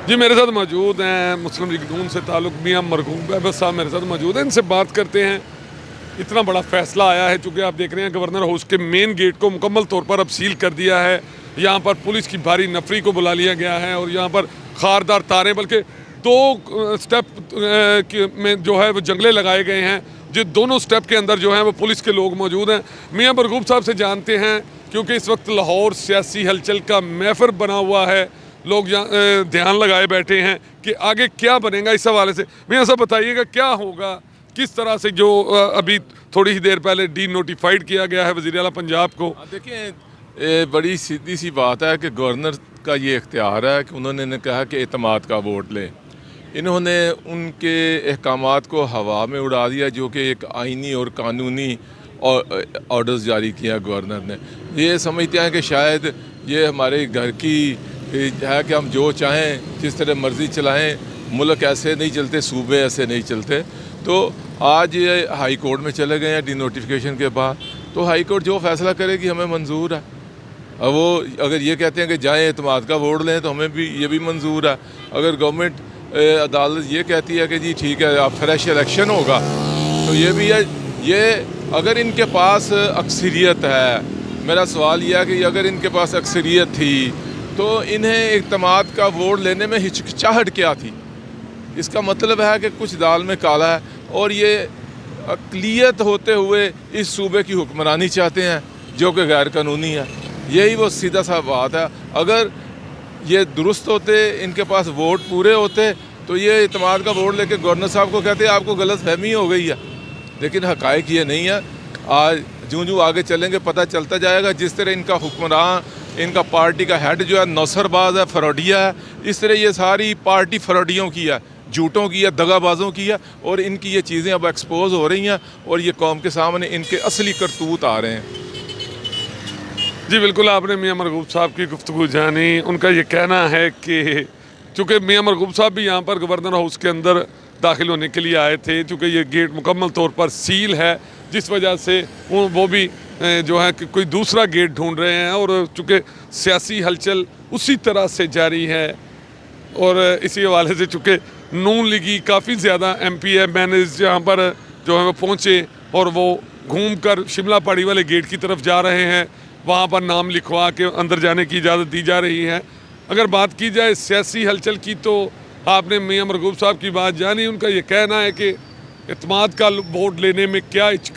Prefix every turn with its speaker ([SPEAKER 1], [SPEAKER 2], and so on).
[SPEAKER 1] जी मेरे साथ मौजूद हैं मुस्लिम लीग नून से ताल्लुक़ मियां मरगूब अहमद साहब मेरे साथ मौजूद हैं। इनसे बात करते हैं। इतना बड़ा फैसला आया है, चूँकि आप देख रहे हैं गवर्नर हाउस के मेन गेट को मुकम्मल तौर पर अब सील कर दिया है। यहाँ पर पुलिस की भारी नफरी को बुला लिया गया है और यहाँ पर खारदार तारें, बल्कि 2 स्टेप में जो है वो जंगले लगाए गए हैं। जो दोनों स्टेप के अंदर जो है वो पुलिस के लोग मौजूद हैं। मियां मरगूब साहब से जानते हैं, क्योंकि इस वक्त लाहौर सियासी हलचल का महफर बना हुआ है। लोग ध्यान लगाए बैठे हैं कि आगे क्या बनेगा। इस हवाले से मियां साहब बताइएगा क्या होगा, किस तरह से जो अभी थोड़ी ही देर पहले डी नोटिफाइड किया गया है वज़ीर आला पंजाब को।
[SPEAKER 2] देखिए, बड़ी सीधी सी बात है कि गवर्नर का ये इख्तियार है कि उन्होंने कहा कि एतमाद का वोट लें। इन्होंने उनके अहकामात को हवा में उड़ा दिया, जो कि एक आइनी और कानूनी ऑर्डर्स जारी किया गवर्नर ने। ये समझते हैं कि शायद ये हमारे घर की है कि हम जो चाहें जिस तरह मर्ज़ी चलाएं, मुल्क ऐसे नहीं चलते, सूबे ऐसे नहीं चलते। तो आज ये हाई कोर्ट में चले गए हैं डी नोटिफिकेशन के बाद, तो हाई कोर्ट जो फ़ैसला करेगी हमें मंजूर है। अब वो अगर ये कहते हैं कि जाएं एतमाद का वोट लें तो हमें भी ये भी मंजूर है। अगर गवर्नमेंट अदालत ये कहती है कि जी ठीक है आप फ्रेश इलेक्शन होगा, तो ये भी है। ये अगर इनके पास अक्सरियत है, मेरा सवाल यह है कि अगर इनके पास अक्सरियत थी तो इन्हें इत्तेमाद का वोट लेने में हिचकिचाहट क्या थी? इसका मतलब है कि कुछ दाल में काला है और ये अक़लियत होते हुए इस सूबे की हुक्मरानी चाहते हैं, जो कि गैर कानूनी है। यही वो सीधा सा बात है। अगर ये दुरुस्त होते, इनके पास वोट पूरे होते, तो ये इत्तेमाद का वोट लेके गवर्नर साहब को कहते आपको गलत फहमी हो गई है। लेकिन हक़ाइक़ ये नहीं है। आज जूँ आगे चलेंगे पता चलता जाएगा। जिस तरह इनका हुक्मरान, इनका पार्टी का हेड जो है नौसरबाज है, फरौडिया है, इस तरह ये सारी पार्टी फरौडियों की है, झूठों की है, दगाबाजों की है। और इनकी ये चीज़ें अब एक्सपोज हो रही हैं और ये कौम के सामने इनके असली करतूत आ रहे हैं।
[SPEAKER 1] जी बिल्कुल, आपने मियां मरगूब साहब की गुफ्तगू जानी। उनका ये कहना है कि चूँकि मियां मरगूब साहब भी यहाँ पर गवर्नर हाउस के अंदर दाखिल होने के लिए आए थे, चूँकि ये गेट मुकम्मल तौर पर सील है, जिस वजह से वो भी जो है कि कोई दूसरा गेट ढूंढ रहे हैं। और चूँकि सियासी हलचल उसी तरह से जारी है और इसी हवाले से चूँकि नून लीगी काफ़ी ज़्यादा MP है, मैंने यहाँ पर जो है वो पहुँचे और वो घूम कर शिमला पहाड़ी वाले गेट की तरफ जा रहे हैं। वहाँ पर नाम लिखवा के अंदर जाने की इजाज़त दी जा रही है। अगर बात की जाए सियासी हलचल की, तो आपने मियां मरगूब साहब की बात जानी। उनका ये कहना है कि एतमाद का वोट लेने में क्या